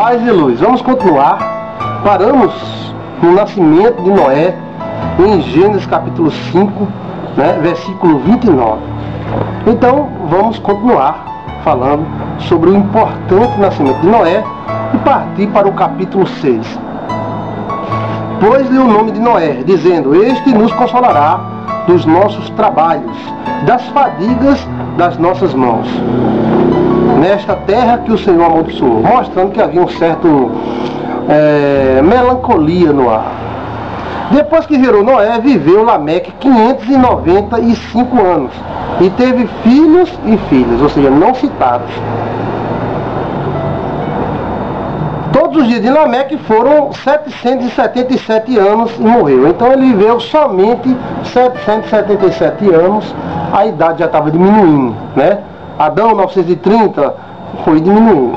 Paz e luz. Vamos continuar. Paramos no nascimento de Noé em Gênesis capítulo 5, versículo 29. Então vamos continuar falando sobre o importante nascimento de Noé e partir para o capítulo 6. Pôs-lhe o nome de Noé, dizendo: Este nos consolará dos nossos trabalhos, das fadigas das nossas mãos, nesta terra que o Senhor amaldiçoou, mostrando que havia um certo melancolia no ar. Depois que gerou Noé, viveu Lameque 595 anos e teve filhos e filhas, ou seja, não citados. Todos os dias de Lameque foram 777 anos e morreu. Então ele viveu somente 777 anos, a idade já estava diminuindo, Adão, 930, foi diminuindo.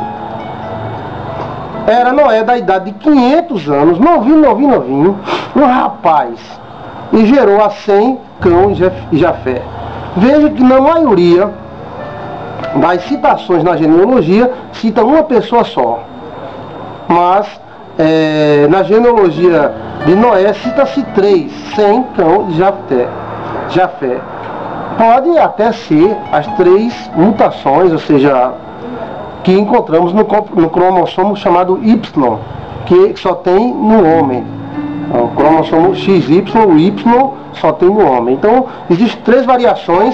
Era Noé da idade de 500 anos, novinho, um rapaz, e gerou a Sem, Cão e Jafé. Veja que na maioria das citações na genealogia, cita uma pessoa só. Mas na genealogia de Noé cita-se 3, Sem, Cão e Jafé. Pode até ser as 3 mutações, ou seja, que encontramos no cromossomo chamado Y, que só tem no homem. O cromossomo XY, o Y só tem no homem. Então, existem 3 variações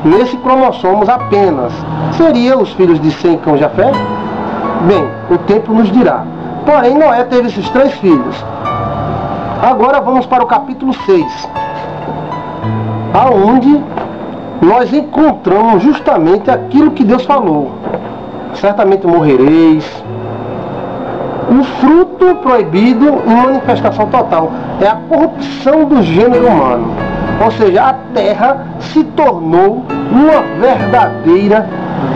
nesse cromossomos apenas. Seriam os filhos de Sem, Cão e Jafé? Bem, o tempo nos dirá. Porém, Noé teve esses 3 filhos. Agora vamos para o capítulo 6, aonde nós encontramos justamente aquilo que Deus falou: certamente morrereis. O fruto proibido em manifestação total é a corrupção do gênero humano. Ou seja, a terra se tornou uma verdadeira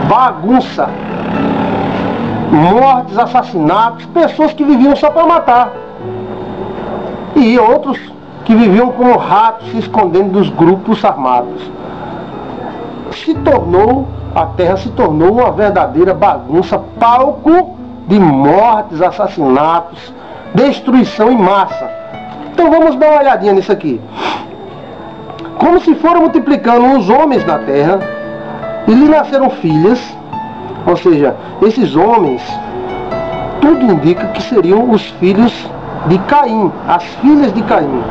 bagunça. Mortes, assassinatos, pessoas que viviam só para matar. E outros que viviam como ratos se escondendo dos grupos armados. A terra se tornou uma verdadeira bagunça, palco de mortes, assassinatos, destruição em massa. Então vamos dar uma olhadinha nisso aqui. Como se foram multiplicando os homens da terra, e lhe nasceram filhas, ou seja, esses homens, tudo indica que seriam os filhos de Caim, as filhas de Caim.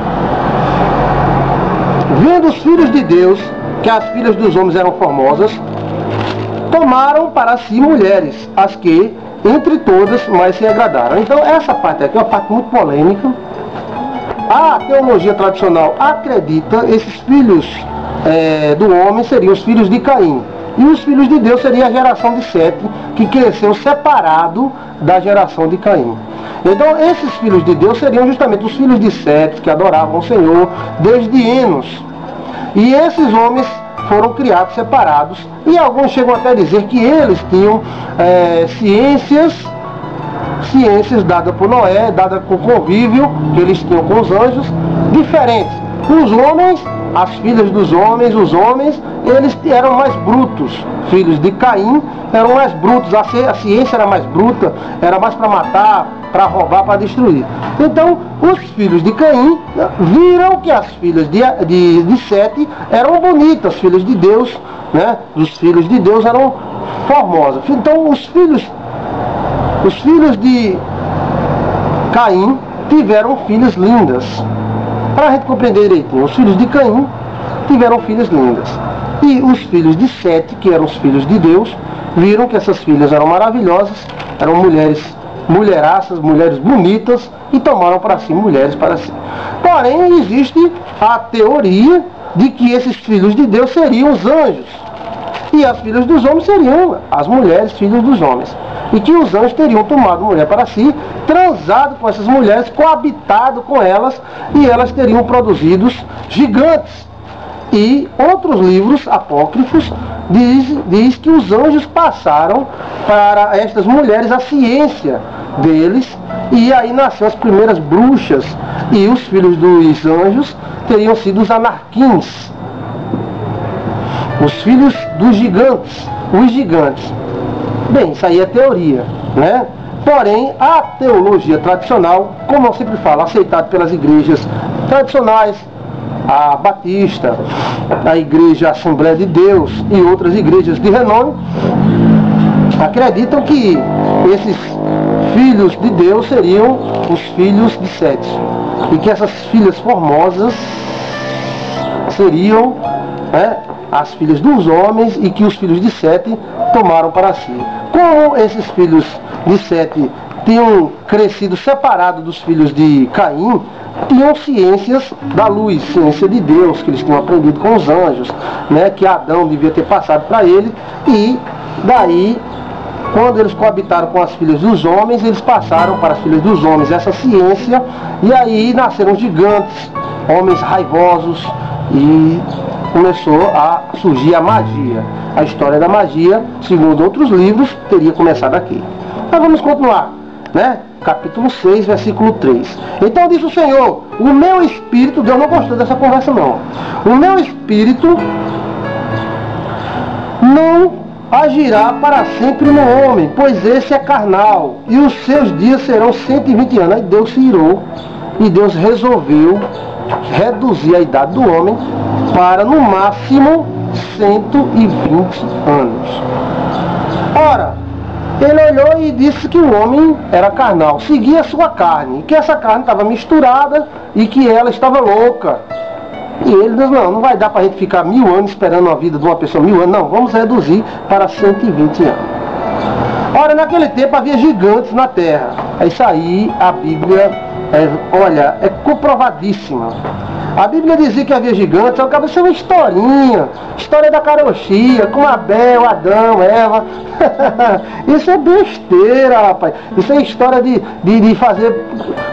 Vendo os filhos de Deus que as filhas dos homens eram formosas, tomaram para si mulheres, as que, entre todas, mais se agradaram. Então essa parte aqui é uma parte muito polêmica. A teologia tradicional acredita que esses filhos do homem seriam os filhos de Caim. E os filhos de Deus seria a geração de Sete, que cresceu separado da geração de Caim. Então esses filhos de Deus seriam justamente os filhos de Sete, que adoravam o Senhor desde Enos. E esses homens foram criados separados. E alguns chegam até a dizer que eles tinham ciências dadas por Noé, dadas com o convívio que eles tinham com os anjos, diferentes. Os homens, as filhas dos homens, os homens, eles eram mais brutos. Filhos de Caim eram mais brutos, a ciência era mais bruta, era mais para matar, para roubar, para destruir. Então, os filhos de Caim viram que as filhas de Sete eram bonitas, filhas de Deus, Os filhos de Deus eram formosas. Então, os filhos de Caim tiveram filhas lindas. Para a gente compreender direitinho, os filhos de Caim tiveram filhas lindas. E os filhos de Sete, que eram os filhos de Deus, viram que essas filhas eram maravilhosas, eram mulheraças, mulheres bonitas, e tomaram para si mulheres para si. Porém, existe a teoria de que esses filhos de Deus seriam os anjos, e as filhas dos homens seriam as mulheres, filhas dos homens. E que os anjos teriam tomado mulher para si, transado com essas mulheres, coabitado com elas, e elas teriam produzido gigantes. E outros livros apócrifos diz que os anjos passaram para estas mulheres a ciência deles, e aí nasceram as primeiras bruxas, e os filhos dos anjos teriam sido os anarquins, os filhos dos gigantes, os gigantes. Bem, isso aí é teoria, Porém, a teologia tradicional, como eu sempre falo, aceitada pelas igrejas tradicionais, a Batista, a Igreja Assembleia de Deus e outras igrejas de renome, acreditam que esses filhos de Deus seriam os filhos de Sete, e que essas filhas formosas seriam as filhas dos homens, e que os filhos de Sete tomaram para si. Como esses filhos de Sete tinham crescido separados dos filhos de Caim, tinham ciências da luz, ciência de Deus, que eles tinham aprendido com os anjos, que Adão devia ter passado para ele, e daí, quando eles coabitaram com as filhas dos homens, eles passaram para as filhas dos homens essa ciência, e aí nasceram gigantes, homens raivosos, e começou a surgir a magia. A história da magia, segundo outros livros, teria começado aqui. Mas vamos continuar, Capítulo 6, versículo 3. Então disse o Senhor: o meu espírito, Deus não gostou dessa conversa não, o meu espírito não agirá para sempre no homem, pois esse é carnal, e os seus dias serão 120 anos. Aí Deus se irou, e Deus resolveu reduzir a idade do homem para, no máximo, 120 anos. Ora, ele olhou e disse que o homem era carnal, seguia a sua carne, e que essa carne estava misturada e que ela estava louca. E ele disse: não vai dar para a gente ficar 1000 anos esperando a vida de uma pessoa 1000 anos, não, vamos reduzir para 120 anos. Ora, naquele tempo havia gigantes na terra. Isso aí a Bíblia é comprovadíssima. A Bíblia dizia que havia gigantes, acaba sendo uma historinha, história da carochinha, com Abel, Adão, Eva. Isso é besteira, rapaz. Isso é história de fazer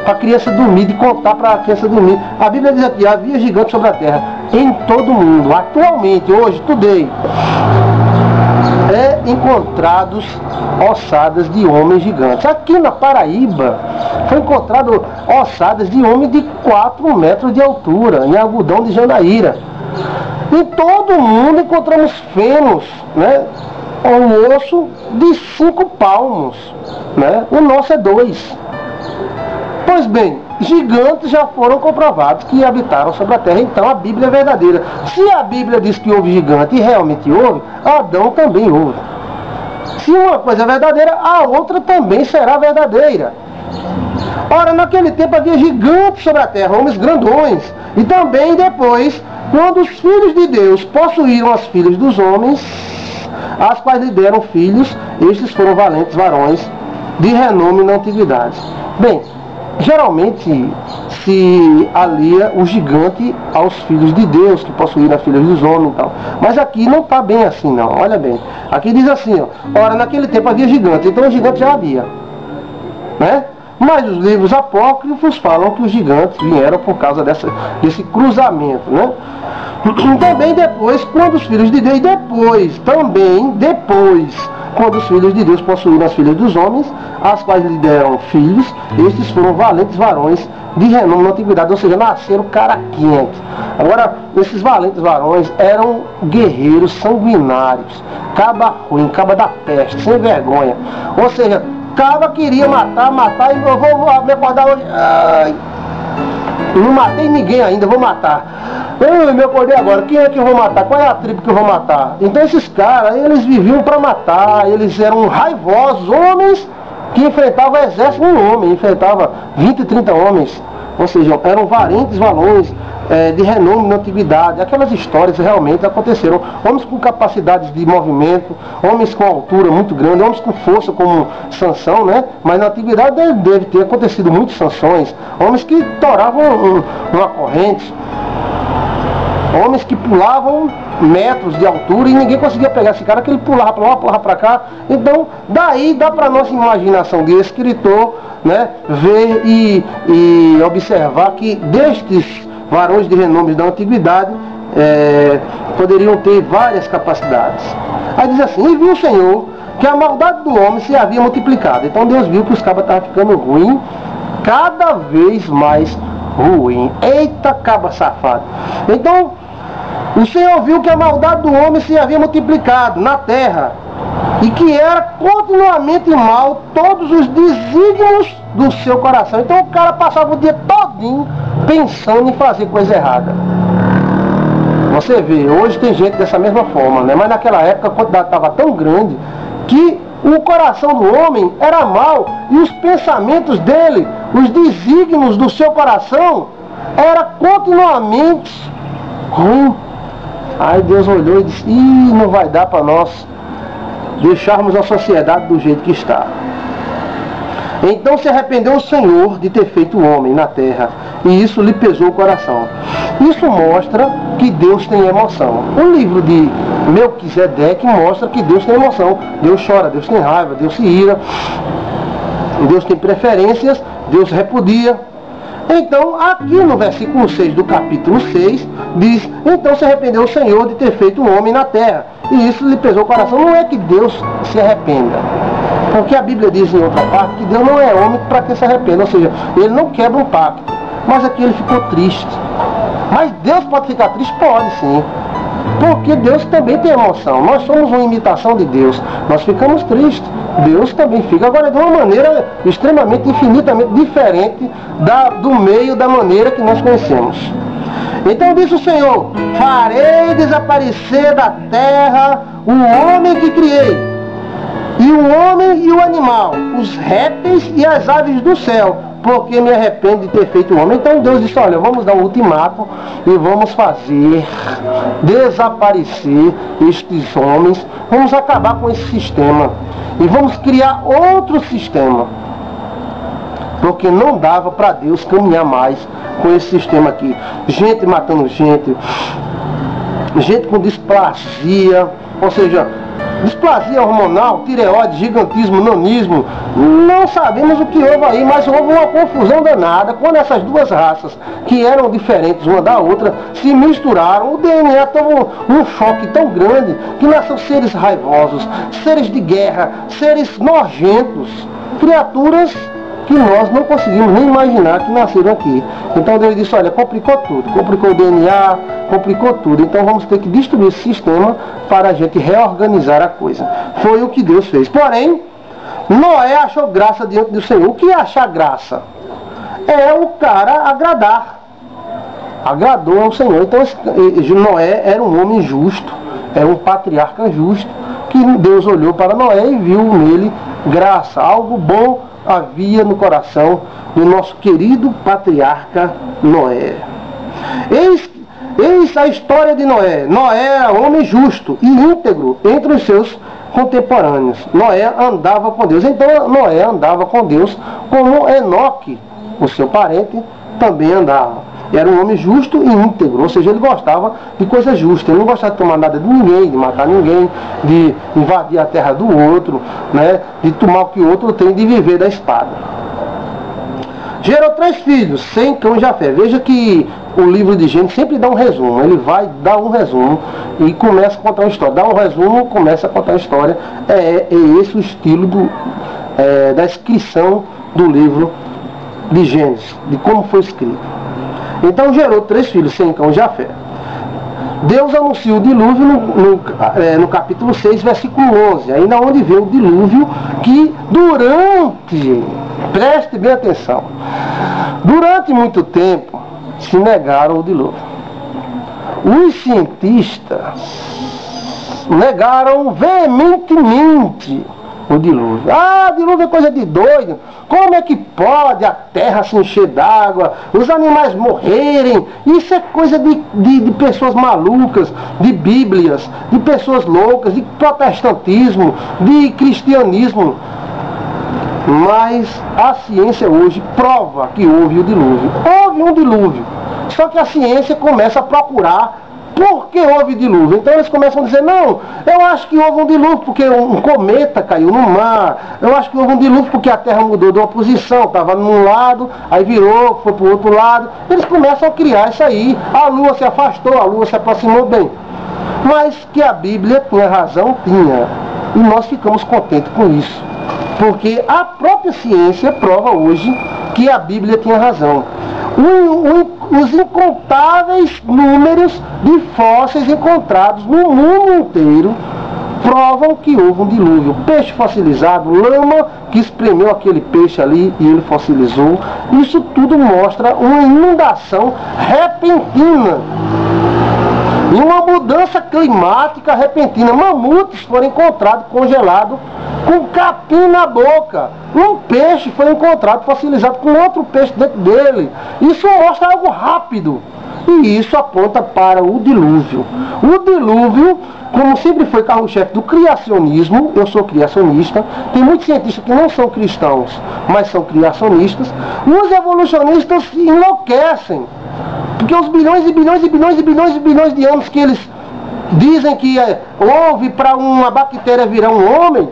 para a criança dormir, de contar para a criança dormir. A Bíblia diz aqui: havia gigantes sobre a terra, em todo o mundo. Atualmente, hoje, today, encontrados ossadas de homens gigantes. Aqui na Paraíba foi encontrado ossadas de homem de 4 metros de altura, em Algodão de Jandaíra. Em todo o mundo encontramos fêmurs, um osso de 5 palmos, o nosso é 2. Pois bem, gigantes já foram comprovados que habitaram sobre a terra. Então a Bíblia é verdadeira. Se a Bíblia diz que houve gigante, e realmente houve, Adão também houve. Se uma coisa é verdadeira, a outra também será verdadeira. Ora, naquele tempo havia gigantes sobre a terra, homens grandões. E também depois, quando os filhos de Deus possuíram as filhas dos homens, as quais lhe deram filhos, estes foram valentes varões de renome na antiguidade. Bem, geralmente se alia o gigante aos filhos de Deus, que possuíram as filhas dos homens e tal. Mas aqui não está bem assim não, olha bem. Aqui diz assim, ora, naquele tempo havia gigantes, então o gigante já havia, Mas os livros apócrifos falam que os gigantes vieram por causa desse cruzamento, Também depois, quando os filhos de Deus, quando os filhos de Deus possuíram as filhas dos homens, as quais lhe deram filhos, estes foram valentes varões de renome na antiguidade, ou seja, nasceram cara quente. Agora, esses valentes varões eram guerreiros sanguinários, caba ruim, caba da peste, sem vergonha. Ou seja, caba queria matar, e eu vou me acordar hoje. Ai, não matei ninguém ainda, vou matar. Eu me acordei agora, quem é que eu vou matar? Qual é a tribo que eu vou matar? Então esses caras, eles viviam para matar, eles eram raivosos, homens que enfrentavam exército, um homem enfrentava 20, 30 homens, ou seja, eram valentes varões de renome na antiguidade. Aquelas histórias realmente aconteceram. Homens com capacidades de movimento, homens com altura muito grande, homens com força como Sansão, Mas na antiguidade deve ter acontecido muitas Sansões, homens que toravam uma corrente, homens que pulavam metros de altura e ninguém conseguia pegar esse cara, que ele pulava para lá, pulava para cá. Então, daí dá para nossa imaginação de escritor, ver e observar que destes varões de renome da antiguidade poderiam ter várias capacidades. Aí diz assim: e viu o Senhor que a maldade do homem se havia multiplicado. Então Deus viu que os cabas estavam ficando ruins, cada vez mais ruim. Eita, caba safado. Então o Senhor viu que a maldade do homem se havia multiplicado na terra, e que era continuamente mal todos os desígnios do seu coração. Então o cara passava o dia todinho pensando em fazer coisa errada. Você vê, hoje tem gente dessa mesma forma, né? Mas naquela época a quantidade estava tão grande que o coração do homem era mau e os pensamentos dele, os desígnios do seu coração, era continuamente ruim. Aí Deus olhou e disse: ih, não vai dar para nós deixarmos a sociedade do jeito que está. Então se arrependeu o Senhor de ter feito o homem na terra, e isso lhe pesou o coração. Isso mostra que Deus tem emoção. O livro de Melquisedeque mostra que Deus tem emoção. Deus chora, Deus tem raiva, Deus se ira, Deus tem preferências, Deus repudia. Então, aqui no versículo 6 do capítulo 6, diz: então se arrependeu o Senhor de ter feito o homem na terra, e isso lhe pesou o coração. Não é que Deus se arrependa, porque a Bíblia diz em outra parte que Deus não é homem para que se arrependa, ou seja, ele não quebra um pacto. Mas aqui ele ficou triste. Mas Deus pode ficar triste? Pode sim, porque Deus também tem emoção. Nós somos uma imitação de Deus, nós ficamos tristes, Deus também fica, agora de uma maneira extremamente, infinitamente diferente do meio da maneira que nós conhecemos. Então disse o Senhor: farei desaparecer da terra o homem que criei, e o homem e o animal, os répteis e as aves do céu, porque me arrependo de ter feito o homem. Então Deus disse: olha, vamos dar um ultimato e vamos fazer desaparecer estes homens, vamos acabar com esse sistema e vamos criar outro sistema, porque não dava para Deus caminhar mais com esse sistema aqui. Gente matando gente, gente com displasia, ou seja, displasia hormonal, tireoide, gigantismo, nanismo. Não sabemos o que houve aí, mas houve uma confusão danada quando essas duas raças, que eram diferentes uma da outra, se misturaram. O DNA teve um choque tão grande que nasceram seres raivosos, seres de guerra, seres nojentos, criaturas que nós não conseguimos nem imaginar que nasceram aqui. Então Deus disse: olha, complicou tudo, complicou o DNA, complicou tudo, então vamos ter que destruir esse sistema para a gente reorganizar a coisa. Foi o que Deus fez. Porém, Noé achou graça diante do Senhor. O que é achar graça? É o cara agradar. Agradou ao Senhor. Então Noé era um homem justo, era um patriarca justo, que Deus olhou para Noé e viu nele graça, algo bom havia no coração do nosso querido patriarca Noé. Eis a história de Noé. Noé era homem justo e íntegro entre os seus contemporâneos. Noé andava com Deus. Então Noé andava com Deus como Enoque, o seu parente, também andava. Era um homem justo e íntegro, ou seja, ele gostava de coisas justas. Ele não gostava de tomar nada de ninguém, de matar ninguém, de invadir a terra do outro, né, de tomar o que o outro tem, de viver da espada. Gerou 3 filhos, Sem, Cão e Jafé. Veja que o livro de Gênesis sempre dá um resumo. Ele vai dar um resumo e começa a contar uma história. Dá um resumo, começa a contar a história. É esse o estilo da descrição do livro de Gênesis, de como foi escrito. Então gerou 3 filhos, Sem, Cão e Jafé. Deus anuncia o dilúvio no capítulo 6, versículo 11, ainda onde vê o dilúvio que preste bem atenção, durante muito tempo se negaram o dilúvio. Os cientistas negaram veementemente o dilúvio. Ah, dilúvio é coisa de doido. Como é que pode a terra se encher d'água, os animais morrerem? Isso é coisa de pessoas malucas, de bíblias, de pessoas loucas, de protestantismo, de cristianismo. Mas a ciência hoje prova que houve o dilúvio. Houve um dilúvio. Só que a ciência começa a procurar por que houve dilúvio. Então eles começam a dizer: não, eu acho que houve um dilúvio porque um cometa caiu no mar. Eu acho que houve um dilúvio porque a Terra mudou de uma posição. Estava num lado, aí virou, foi para o outro lado. Eles começam a criar isso aí. A Lua se afastou, a Lua se aproximou bem. Mas que a Bíblia tinha razão, tinha. E nós ficamos contentes com isso. Porque a própria ciência prova hoje que a Bíblia tinha razão. Os incontáveis números de fósseis encontrados no mundo inteiro provam que houve um dilúvio. Peixe fossilizado, lama que espremeu aquele peixe ali e ele fossilizou. Isso tudo mostra uma inundação repentina e uma mudança climática repentina. Mamutes foram encontrados congelados com capim na boca. Um peixe foi encontrado fossilizado com outro peixe dentro dele. Isso mostra algo rápido. E isso aponta para o dilúvio. O dilúvio, como sempre foi carro-chefe do criacionismo, eu sou criacionista, tem muitos cientistas que não são cristãos, mas são criacionistas, os evolucionistas enlouquecem. Porque os bilhões e bilhões e bilhões e bilhões e bilhões de anos que eles dizem que houve para uma bactéria virar um homem,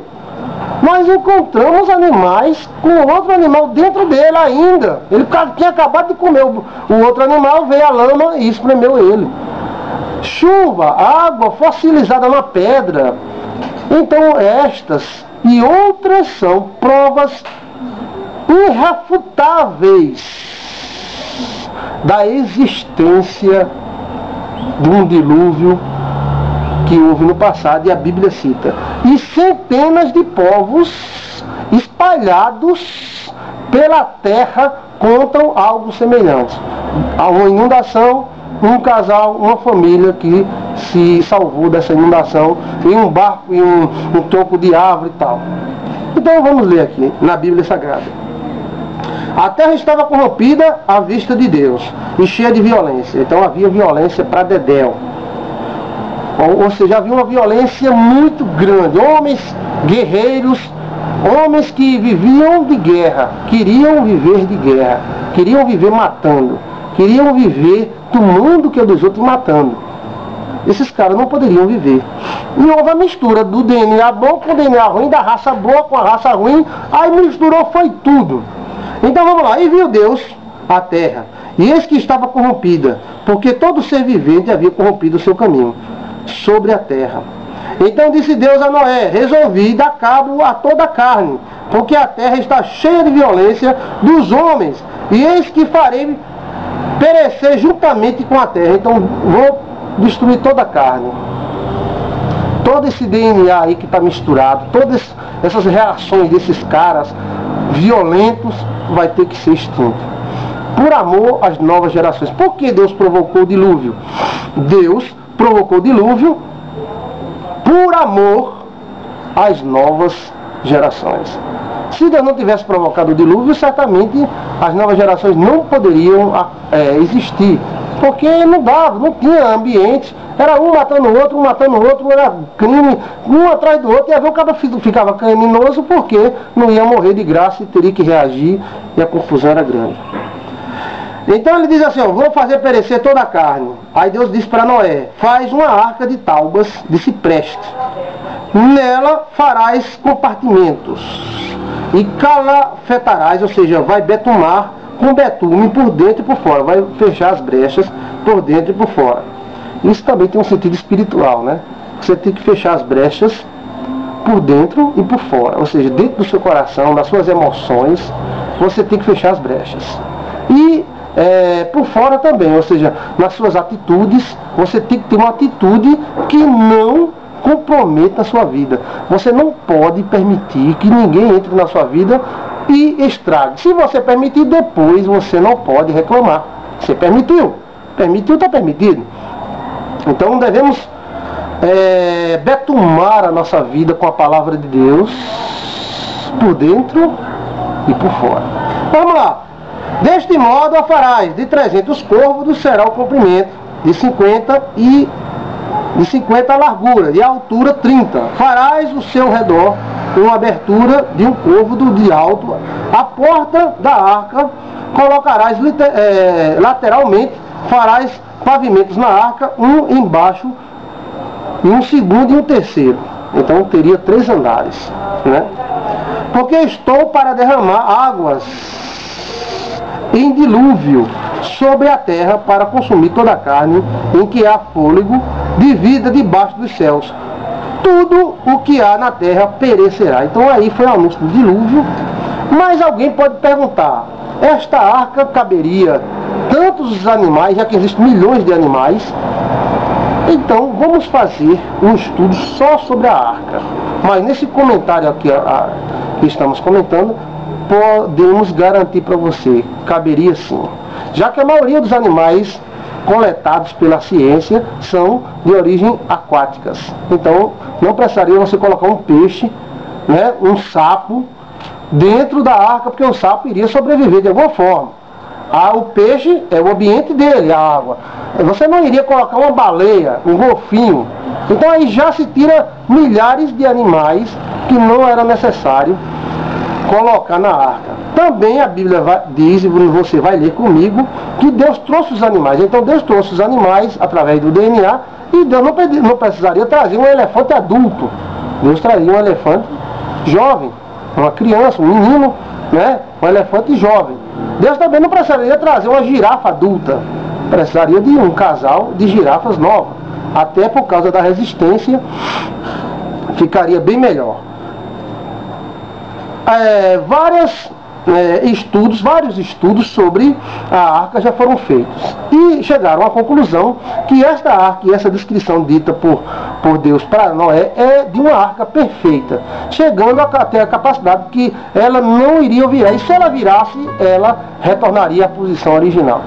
nós encontramos animais com outro animal dentro dele ainda. Ele tinha acabado de comer o outro animal, veio a lama e espremeu ele. Chuva, água fossilizada na pedra. Então estas e outras são provas irrefutáveis da existência de um dilúvio que houve no passado, e a Bíblia cita. E centenas de povos espalhados pela terra contam algo semelhante. Há uma inundação, um casal, uma família que se salvou dessa inundação em um barco, em um tronco de árvore e tal. Então vamos ler aqui na Bíblia Sagrada. A terra estava corrompida à vista de Deus e cheia de violência. Então havia violência para dedéu. Ou seja, havia uma violência muito grande. Homens guerreiros, homens que viviam de guerra, queriam viver de guerra, queriam viver matando, queriam viver tomando o que é dos outros e matando. Esses caras não poderiam viver. E houve a mistura do DNA bom com o DNA ruim, da raça boa com a raça ruim, aí misturou, foi tudo. Então vamos lá, e viu Deus a terra, e eis que estava corrompida, porque todo ser vivente havia corrompido o seu caminho sobre a terra. Então disse Deus a Noé: resolvi dar cabo a toda a carne, porque a terra está cheia de violência dos homens, e eis que farei perecer juntamente com a terra. Então vou destruir toda a carne. Todo esse DNA aí que está misturado, todas essas reações desses caras violentos vai ter que ser extinto, por amor às novas gerações. Por que Deus provocou o dilúvio? Deus provocou o dilúvio por amor às novas gerações. Se Deus não tivesse provocado o dilúvio, certamente as novas gerações não poderiam existir, porque não dava, não tinha ambiente, era um matando o outro, era crime, um atrás do outro, e aí o cara ficava criminoso porque não ia morrer de graça e teria que reagir, e a confusão era grande. Então ele diz assim, ó, vou fazer perecer toda a carne. Aí Deus disse para Noé: faz uma arca de taubas de cipreste, nela farás compartimentos, e calafetarás, ou seja, vai betumar com betume por dentro e por fora, vai fechar as brechas por dentro e por fora. Isso também tem um sentido espiritual, né? Você tem que fechar as brechas por dentro e por fora, ou seja, dentro do seu coração, das suas emoções, você tem que fechar as brechas. E por fora também, ou seja, nas suas atitudes, você tem que ter uma atitude que não comprometa a sua vida. Você não pode permitir que ninguém entre na sua vida e estrague. Se você permitir, depois você não pode reclamar. Você permitiu, está permitido. Então devemos betumar a nossa vida com a palavra de Deus, por dentro e por fora. Vamos lá. Deste modo a farás, de 300 côvados será o comprimento, de 50 a largura, e a altura 30. Farás o seu redor uma abertura de um côvado de alto. A porta da arca colocarás lateralmente, farás pavimentos na arca, um embaixo, e um segundo e um terceiro. Então teria 3 andares, né? Porque estou para derramar águas em dilúvio sobre a terra para consumir toda a carne em que há fôlego de vida debaixo dos céus. Tudo o que há na terra perecerá. Então aí foi o anúncio do dilúvio. Mas alguém pode perguntar, esta arca caberia tantos animais, já que existem milhões de animais, Então, vamos fazer um estudo só sobre a arca. Mas nesse comentário aqui que estamos comentando, podemos garantir para você, caberia sim. Já que a maioria dos animais coletados pela ciência são de origem aquáticas. Então, não precisaria você colocar um peixe, né, um sapo, dentro da arca, porque o sapo iria sobreviver de alguma forma. O peixe é o ambiente dele, a água. Você não iria colocar uma baleia, um golfinho. Então aí já se tira milhares de animais que não era necessário colocar na arca. Também a Bíblia diz, e você vai ler comigo, que Deus trouxe os animais. Então Deus trouxe os animais através do DNA, e Deus não precisaria trazer um elefante adulto. Deus traria um elefante jovem, uma criança, um menino, né? Um elefante jovem. Deus também não precisaria trazer uma girafa adulta. Precisaria de um casal de girafas novas. Até por causa da resistência, ficaria bem melhor. Vários estudos sobre a arca já foram feitos e chegaram à conclusão que esta arca e essa descrição dita por Deus para Noé é de uma arca perfeita, chegando até a capacidade que ela não iria virar, e se ela virasse, ela retornaria à posição original.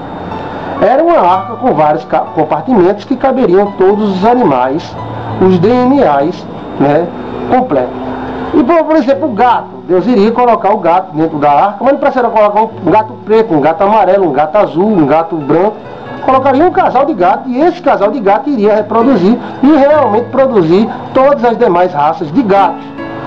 Era uma arca com vários compartimentos que caberiam todos os animais, os DNAs, né, completos. E por exemplo, o gato. Deus iria colocar o gato dentro da arca, mas não precisaria colocar um gato preto, um gato amarelo, um gato azul, um gato branco. Colocaria um casal de gato, e esse casal de gato iria reproduzir e realmente produzir todas as demais raças de gatos.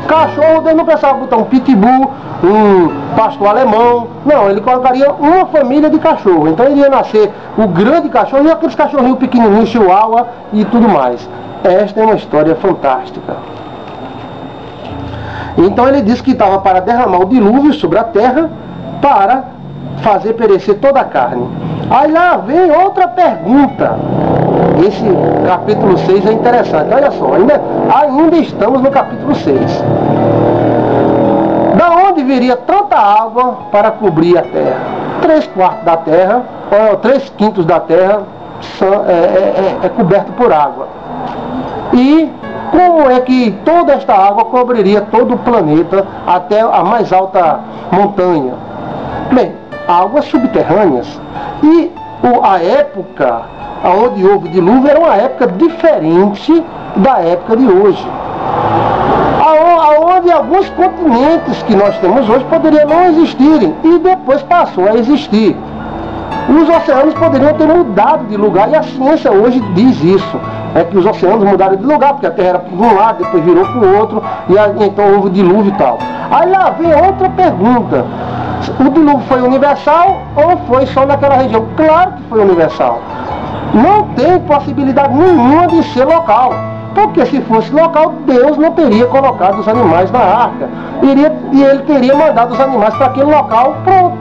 Cachorro, Deus não precisava botar um pitbull, um pastor alemão. Não, ele colocaria uma família de cachorro. Então iria nascer o grande cachorro e aqueles cachorrinhos pequenininhos, chihuahua e tudo mais. Esta é uma história fantástica. Então ele disse que estava para derramar o dilúvio sobre a terra, para fazer perecer toda a carne. Aí lá vem outra pergunta. Esse capítulo 6 é interessante. Olha só, ainda estamos no capítulo 6. Da onde viria tanta água para cobrir a terra? 3/4 da terra, ou 3/5 da terra é coberto por água. E como é que toda esta água cobriria todo o planeta até a mais alta montanha? Bem, águas subterrâneas. E a época onde houve dilúvio era uma época diferente da época de hoje. Onde alguns continentes que nós temos hoje poderiam não existirem, e depois passou a existir. Os oceanos poderiam ter mudado de lugar, e a ciência hoje diz isso. É que os oceanos mudaram de lugar, porque a Terra era para um lado, depois virou para o outro, e então houve dilúvio e tal. Aí lá vem outra pergunta. O dilúvio foi universal ou foi só naquela região? Claro que foi universal. Não tem possibilidade nenhuma de ser local. Porque se fosse local, Deus não teria colocado os animais na arca. E ele teria mandado os animais para aquele local, pronto.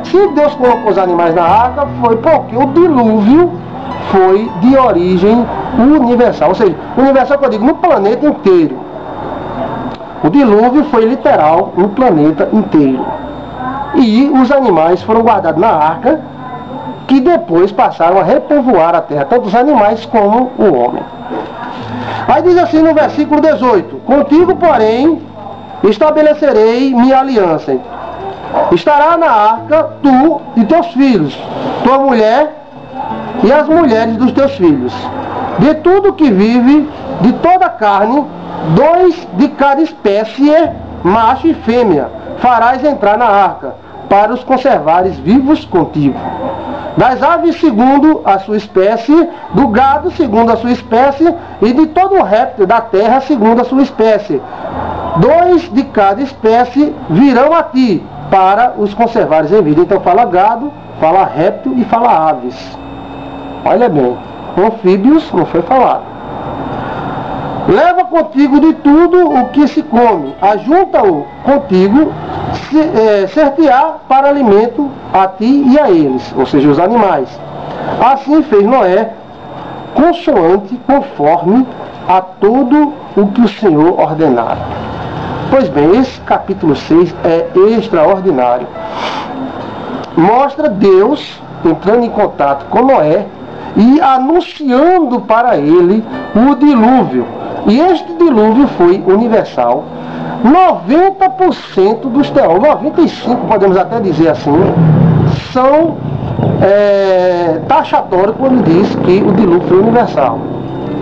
Se Deus colocou os animais na arca, foi porque o dilúvio foi de origem universal. Ou seja, universal que eu digo, no planeta inteiro. O dilúvio foi literal no planeta inteiro. E os animais foram guardados na arca, que depois passaram a repovoar a terra, tanto os animais como o homem. Aí diz assim no versículo 18: contigo, porém, estabelecerei minha aliança. Estará na arca tu e teus filhos, tua mulher e as mulheres dos teus filhos. De tudo que vive, de toda a carne, 2 de cada espécie, macho e fêmea, farás entrar na arca, para os conservares vivos contigo. Das aves segundo a sua espécie, do gado segundo a sua espécie, e de todo o réptil da terra segundo a sua espécie. 2 de cada espécie virão a ti, para os conservares em vida. Então fala gado, fala réptil e fala aves. Olha bem, anfíbios não foi falado. Leva contigo de tudo o que se come, ajunta-o contigo, ser-te-á para alimento a ti e a eles, ou seja, os animais. Assim fez Noé, conforme a tudo o que o Senhor ordenara. Pois bem, esse capítulo 6 é extraordinário. Mostra Deus entrando em contato com Noé e anunciando para ele o dilúvio. E este dilúvio foi universal. 90% dos teólogos, 95% podemos até dizer assim, são taxatórios quando diz que o dilúvio foi universal,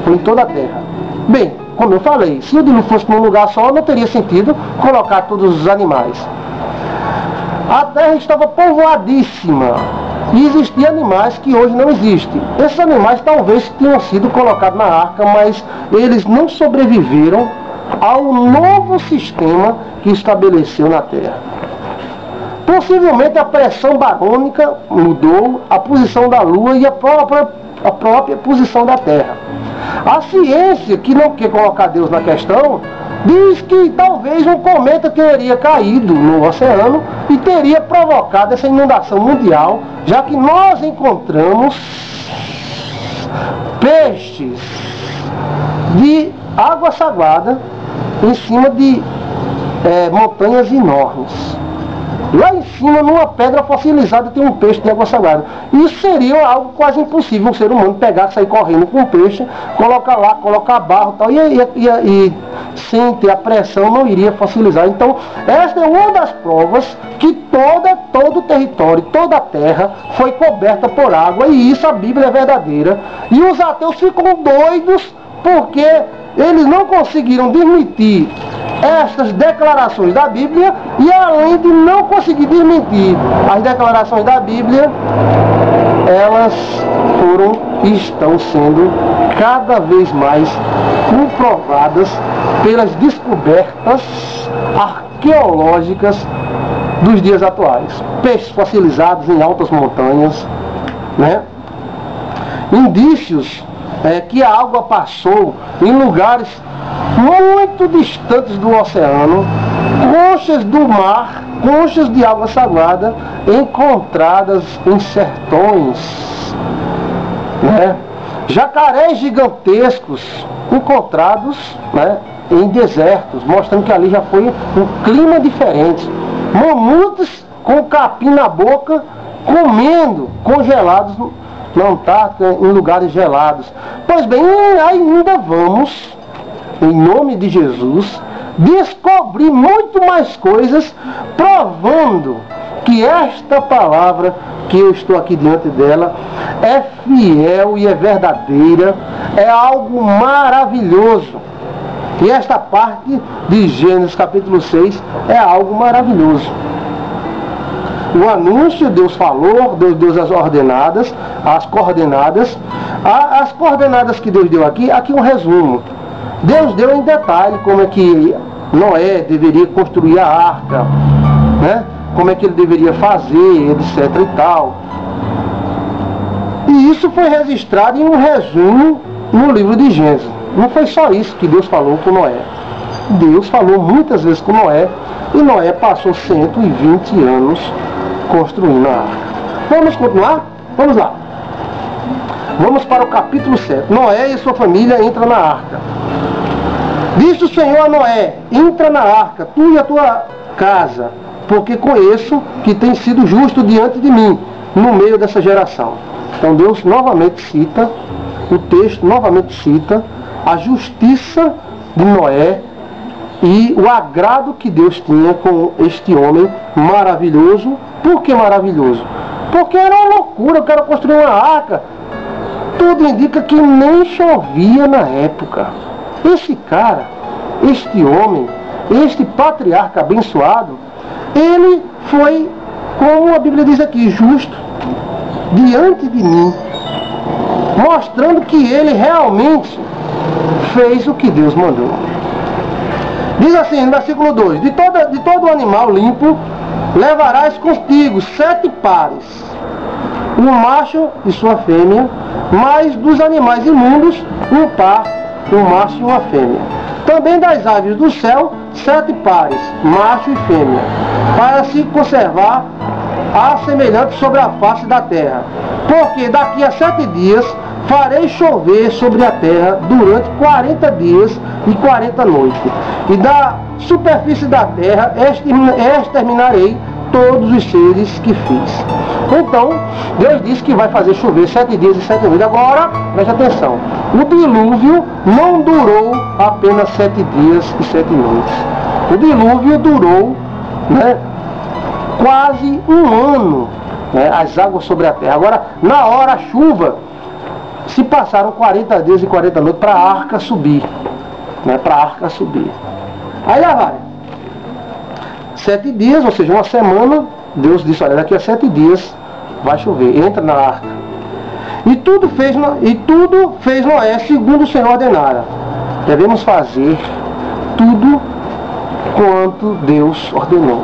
foi em toda a terra. Bem, como eu falei, se o dilúvio fosse num lugar só, não teria sentido colocar todos os animais. A terra estava povoadíssima e existiam animais que hoje não existem. Esses animais talvez tenham sido colocados na arca, mas eles não sobreviveram ao novo sistema que estabeleceu na terra. Possivelmente a pressão barônica mudou, a posição da lua e a própria posição da terra. A ciência, que não quer colocar Deus na questão, diz que talvez um cometa teria caído no oceano e teria provocado essa inundação mundial, já que nós encontramos peixes de água salgada em cima de montanhas enormes. Lá em cima, numa pedra fossilizada, tem um peixe de água salgada. Isso seria algo quase impossível, um ser humano pegar, sair correndo com um peixe, colocar lá, colocar barro e tal, e sem ter a pressão não iria fossilizar. Então, esta é uma das provas que todo o território, toda a terra foi coberta por água, e isso a Bíblia é verdadeira. E os ateus ficam doidos porque eles não conseguiram desmentir estas declarações da Bíblia, e além de não conseguir desmentir as declarações da Bíblia, elas estão sendo cada vez mais comprovadas pelas descobertas arqueológicas dos dias atuais. Peixes fossilizados em altas montanhas, né? Indícios que a água passou em lugares muito distantes do oceano, conchas do mar, conchas de água salgada encontradas em sertões, né? Jacarés gigantescos encontrados, né, em desertos, mostrando que ali já foi um clima diferente. Mamutes com capim na boca, comendo, congelados na Antártica, em lugares gelados. Pois bem, ainda vamos, em nome de Jesus, descobrir muito mais coisas, provando que esta palavra que eu estou aqui diante dela é fiel e é verdadeira, é algo maravilhoso. E esta parte de Gênesis capítulo 6 é algo maravilhoso. O anúncio, Deus falou, Deus deu as ordenadas, as coordenadas. As coordenadas que Deus deu aqui um resumo. Deus deu em detalhe como é que Noé deveria construir a arca, né? Como é que ele deveria fazer, etc e tal. E isso foi registrado em um resumo no livro de Gênesis. Não foi só isso que Deus falou com Noé. Deus falou muitas vezes com Noé, e Noé passou 120 anos construindo a arca. Vamos continuar? Vamos lá. Vamos para o capítulo 7. Noé e sua família entram na arca. Disse o Senhor a Noé: entra na arca, tu e a tua casa, porque conheço que tem sido justo diante de mim, no meio dessa geração. Então Deus novamente cita, o texto novamente cita a justiça de Noé e o agrado que Deus tinha com este homem maravilhoso. Por que maravilhoso? Porque era uma loucura, eu quero construir uma arca. Tudo indica que nem chovia na época. Esse cara, este homem, este patriarca abençoado, ele foi, como a Bíblia diz aqui, justo diante de mim, mostrando que ele realmente fez o que Deus mandou. Diz assim no versículo 2: de todo animal limpo levarás contigo 7 pares, um macho e sua fêmea, mas dos animais imundos, um par, um macho e uma fêmea. Também das aves do céu, 7 pares, macho e fêmea, para se conservar a semelhante sobre a face da terra. Porque daqui a 7 dias farei chover sobre a terra durante 40 dias e 40 noites. E da superfície da terra exterminarei todos os seres que fiz. Então, Deus disse que vai fazer chover 7 dias e 7 noites. Agora, preste atenção, o dilúvio não durou apenas 7 dias e 7 noites. O dilúvio durou, né, quase um ano, né, as águas sobre a terra. Agora, na hora a chuva, se passaram 40 dias e 40 noites para a arca subir. Né, para a arca subir. Aí lá vai. 7 dias, ou seja, uma semana, Deus disse, olha, daqui a 7 dias vai chover, entra na arca. E tudo fez Noé segundo o Senhor ordenara. Devemos fazer tudo quanto Deus ordenou.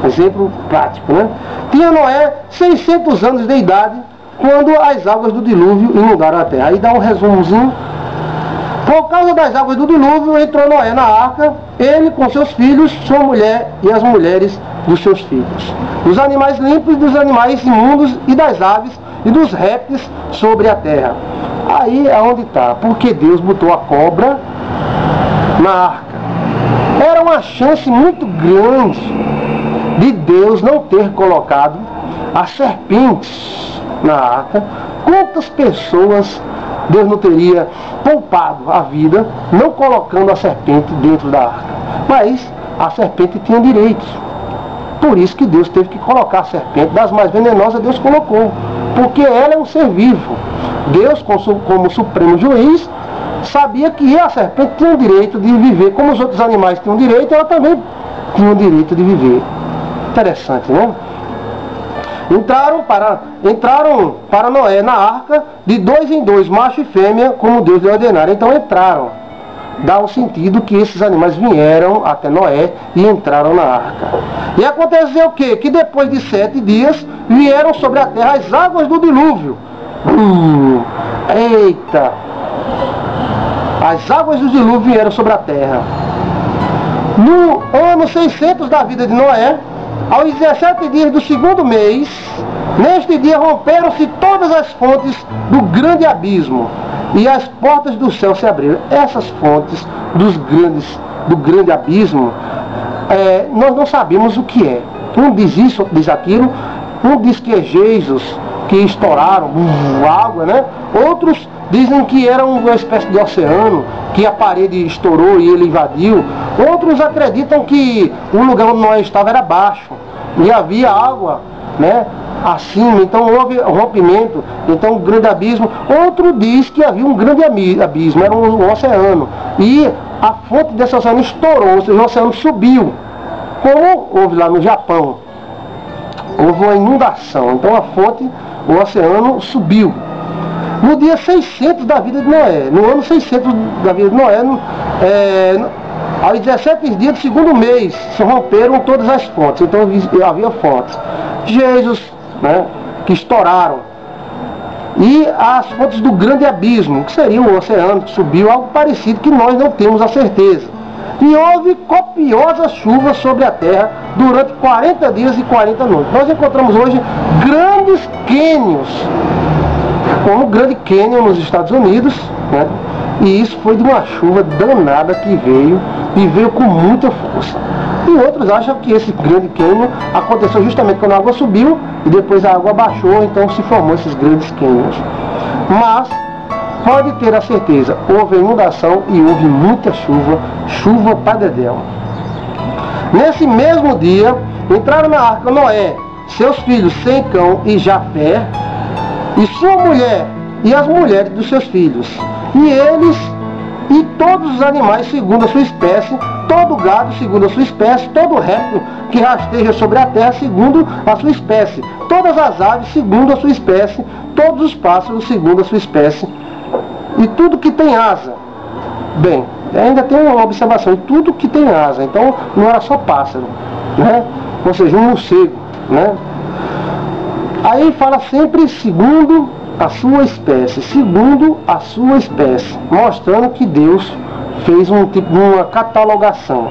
Exemplo prático, né? Tinha Noé 600 anos de idade quando as águas do dilúvio inundaram a terra. Aí dá um resumozinho. Por causa das águas do dilúvio, entrou Noé na arca, ele com seus filhos, sua mulher e as mulheres dos seus filhos. Dos animais limpos, dos animais imundos e das aves e dos répteis sobre a terra. Aí é onde está, porque Deus botou a cobra na arca. Era uma chance muito grande de Deus não ter colocado as serpentes na arca. Quantas pessoas Deus não teria poupado a vida não colocando a serpente dentro da arca? Mas a serpente tinha direitos. Por isso que Deus teve que colocar a serpente. Das mais venenosas Deus colocou, porque ela é um ser vivo. Deus, como supremo juiz, sabia que a serpente tinha o direito de viver como os outros animais tinham direito, ela também tinha o direito de viver. Interessante, né? Entraram para Noé na arca de 2 em 2, macho e fêmea, como Deus lhe ordenara. Então entraram. Dá o sentido que esses animais vieram até Noé e entraram na arca. E aconteceu o quê? Que depois de 7 dias vieram sobre a terra as águas do dilúvio. Eita! As águas do dilúvio vieram sobre a terra. No ano 600 da vida de Noé, aos 17 dias do 2º mês, neste dia romperam-se todas as fontes do grande abismo, e as portas do céu se abriram. Essas fontes do grande abismo, nós não sabemos o que é. Um diz isso, diz aquilo, um diz que é geisos que estouraram, água, né? Outros dizem que era uma espécie de oceano, que a parede estourou e ele invadiu. Outros acreditam que o lugar onde Noé estava era baixo e havia água, né, acima, então houve rompimento, então um grande abismo. Outro diz que havia um grande abismo, era um oceano, e a fonte desse oceano estourou, ou seja, o oceano subiu, como houve lá no Japão, houve uma inundação, então a fonte, o oceano subiu. No dia 600 da vida de Noé, no ano 600 da vida de Noé, aos 17 dias do 2º mês, se romperam todas as fontes. Então havia fontes, geisos, né, que estouraram, e as fontes do grande abismo, que seria o oceano que subiu, algo parecido que nós não temos a certeza. E houve copiosas chuvas sobre a terra durante 40 dias e 40 noites. Nós encontramos hoje grandes cânions, como o Grande Canyon nos Estados Unidos, né? E isso foi de uma chuva danada que veio, e veio com muita força. E outros acham que esse Grande Canyon aconteceu justamente quando a água subiu e depois a água baixou, então se formou esses grandes canyons. Mas pode ter a certeza, houve inundação e houve muita chuva, chuva para dedéu. Nesse mesmo dia, entraram na arca Noé, seus filhos Sem, Cão e Jafé, e sua mulher e as mulheres dos seus filhos, e eles e todos os animais segundo a sua espécie, todo gado segundo a sua espécie, todo réptil que rasteja sobre a terra segundo a sua espécie, todas as aves segundo a sua espécie, todos os pássaros segundo a sua espécie, e tudo que tem asa. Bem, ainda tem uma observação, tudo que tem asa, então não era só pássaro, né? Ou seja, um morcego, né? Aí fala sempre segundo a sua espécie, segundo a sua espécie, mostrando que Deus fez uma catalogação.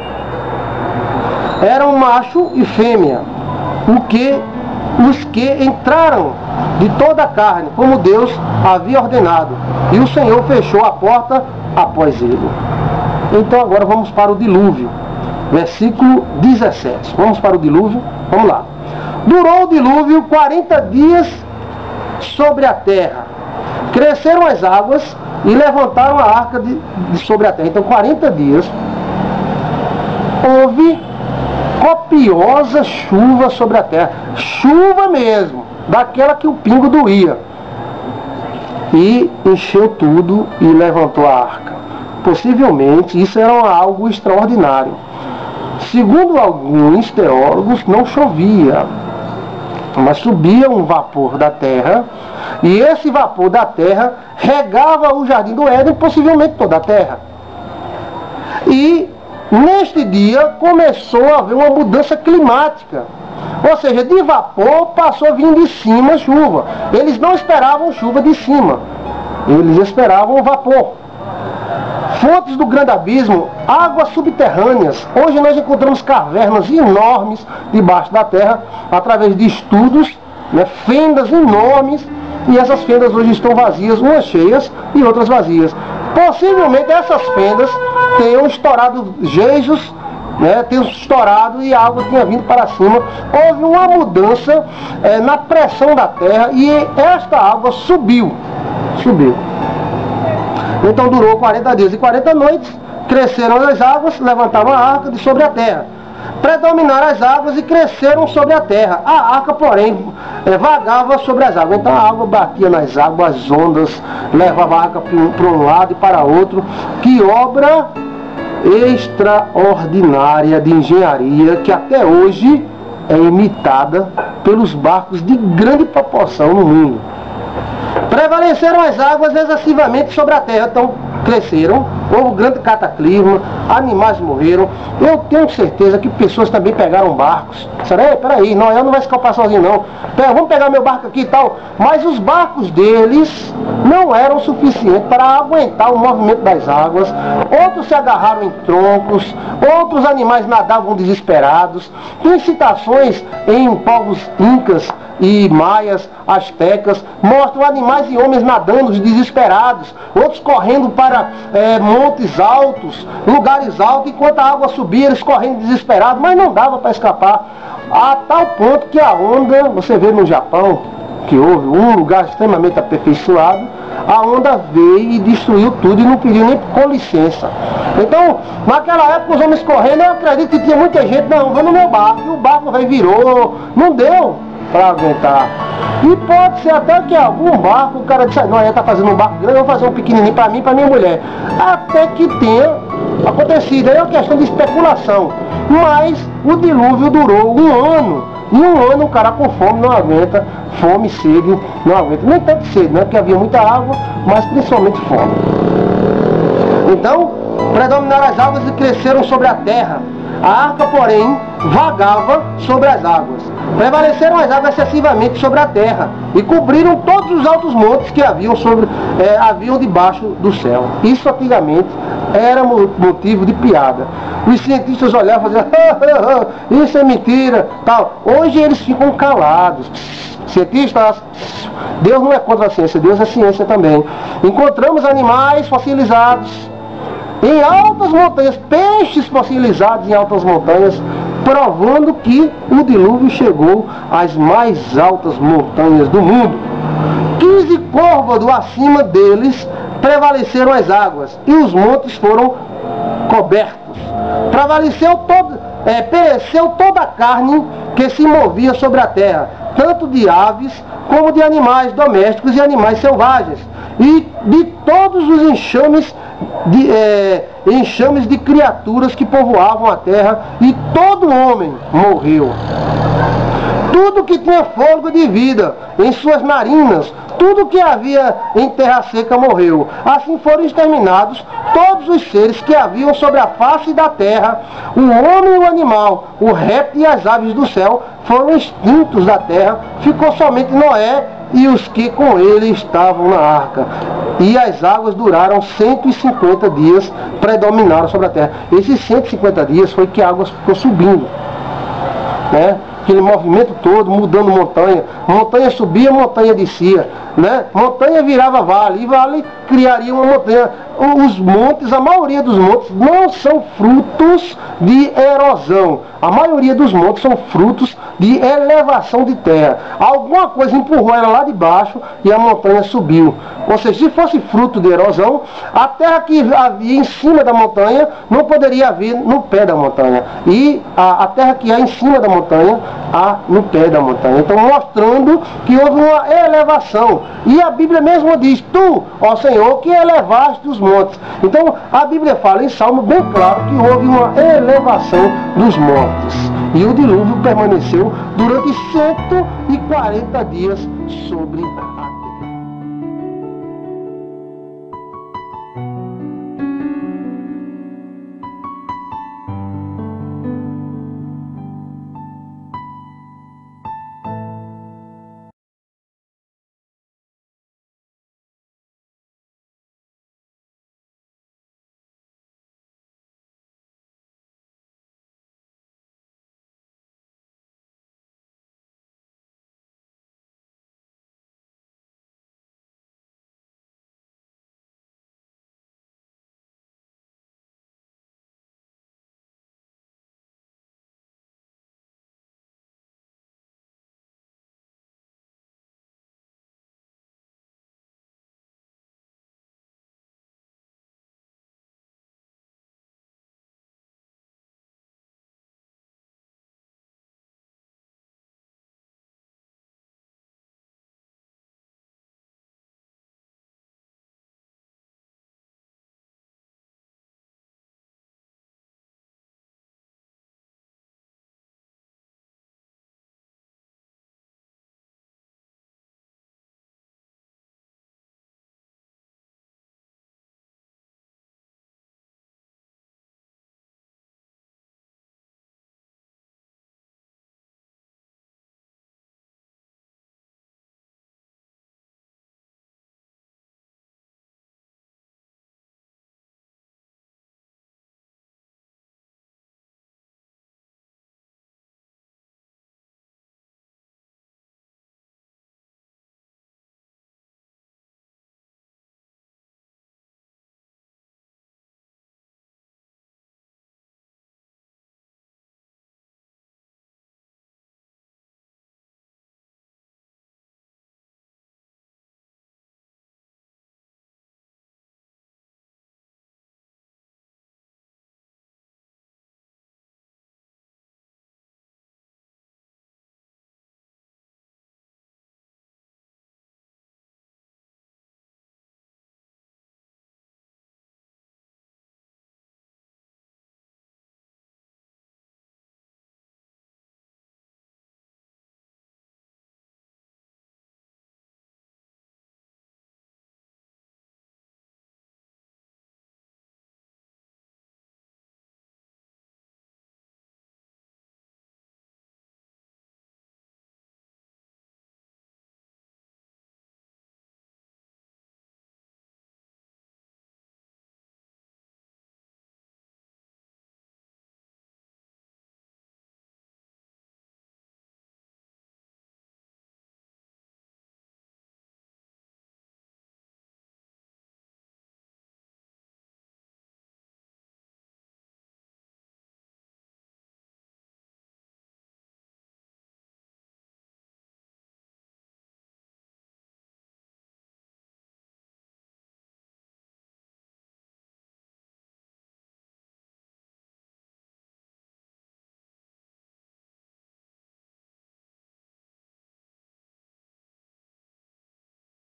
Era um macho e fêmea, os que entraram de toda a carne, como Deus havia ordenado, e o Senhor fechou a porta após ele. Então agora vamos para o dilúvio, versículo 17. Vamos para o dilúvio. Vamos lá. Durou o dilúvio 40 dias sobre a terra. Cresceram as águas e levantaram a arca de sobre a terra. Então 40 dias houve copiosa chuva sobre a terra. Chuva mesmo, daquela que o pingo doía. E encheu tudo e levantou a arca. Possivelmente isso era algo extraordinário. Segundo alguns teólogos, não chovia, mas subia um vapor da terra, e esse vapor da terra regava o jardim do Éden, possivelmente toda a terra. E neste dia começou a haver uma mudança climática. Ou seja, de vapor passou a vir de cima chuva. Eles não esperavam chuva de cima, eles esperavam vapor. Fontes do grande abismo, águas subterrâneas. Hoje nós encontramos cavernas enormes debaixo da terra, através de estudos, né, fendas enormes, e essas fendas hoje estão vazias, umas cheias e outras vazias. Possivelmente essas fendas tenham estourado gejos, né, tenham estourado e a água tinha vindo para cima. Houve uma mudança na pressão da terra e esta água subiu. Então durou 40 dias e 40 noites, cresceram as águas, levantaram a arca de sobre a terra. Predominaram as águas e cresceram sobre a terra. A arca, porém, vagava sobre as águas. Então a água batia nas águas, as ondas, levava a arca para um lado e para outro. Que obra extraordinária de engenharia que até hoje é imitada pelos barcos de grande proporção no mundo. Prevaleceram as águas excessivamente sobre a terra, então cresceram, houve um grande cataclisma, animais morreram. Eu tenho certeza que pessoas também pegaram barcos. Disseram, peraí, Noé não vai escapar sozinho não. Vamos pegar meu barco aqui e tal. Mas os barcos deles não eram suficientes para aguentar o movimento das águas. Outros se agarraram em troncos, outros animais nadavam desesperados. Tem citações em povos incas e maias, astecas, mostram animais e homens nadando desesperados, outros correndo para montes altos, lugares altos, enquanto a água subia, eles correndo desesperados, mas não dava para escapar, a tal ponto que a onda, você vê no Japão, que houve um lugar extremamente aperfeiçoado, a onda veio e destruiu tudo e não pediu nem com licença. Então, naquela época os homens correndo, eu acredito que tinha muita gente, não, vou no meu barco, e o barco virou, não deu para aguentar. E pode ser até que algum barco, o cara disse, não, ele está fazendo um barco grande, eu vou fazer um pequenininho para mim e para minha mulher. Até que tenha acontecido, aí é uma questão de especulação. Mas o dilúvio durou 1 ano. E 1 ano o cara com fome não aguenta, fome, sede, não aguenta. Nem tanto sede, né? Porque havia muita água, mas principalmente fome. Então, predominaram as águas e cresceram sobre a terra. A arca, porém, vagava sobre as águas. Prevaleceram as águas excessivamente sobre a terra e cobriram todos os altos montes que haviam debaixo do céu. Isso antigamente era motivo de piada. Os cientistas olhavam e diziam, isso é mentira, tal. Hoje eles ficam calados. Cientistas, Deus não é contra a ciência, Deus é ciência também. Encontramos animais fossilizados em altas montanhas, peixes fossilizados em altas montanhas, provando que o dilúvio chegou às mais altas montanhas do mundo. 15 côvados acima deles prevaleceram as águas e os montes foram cobertos. Pereceu toda a carne que se movia sobre a terra, tanto de aves como de animais domésticos e animais selvagens, e de todos os enxames de criaturas que povoavam a terra, e todo homem morreu. Tudo que tinha fôlego de vida em suas narinas, tudo que havia em terra seca morreu. Assim foram exterminados todos os seres que haviam sobre a face da terra, o homem e o animal, o réptil e as aves do céu foram extintos da terra. Ficou somente Noé e os que com ele estavam na arca. E as águas duraram 150 dias, predominaram sobre a terra. Esses 150 dias foi que a água ficou subindo, né? aquele movimento todo, mudando montanha. Montanha subia, montanha descia, né? Montanha virava vale, e vale criaria uma montanha. Os montes, a maioria dos montes não são frutos de erosão. A maioria dos montes são frutos de elevação de terra. Alguma coisa empurrou ela lá de baixo e a montanha subiu. Ou seja, se fosse fruto de erosão, a terra que havia em cima da montanha não poderia haver no pé da montanha. E a terra que há em cima da montanha, há no pé da montanha. Então, mostrando que houve uma elevação. E a Bíblia mesmo diz: tu, ó Senhor, que elevaste os montes. Então, a Bíblia fala em Salmo bem claro que houve uma elevação dos montes. E o dilúvio permaneceu durante 140 dias sobre a terra.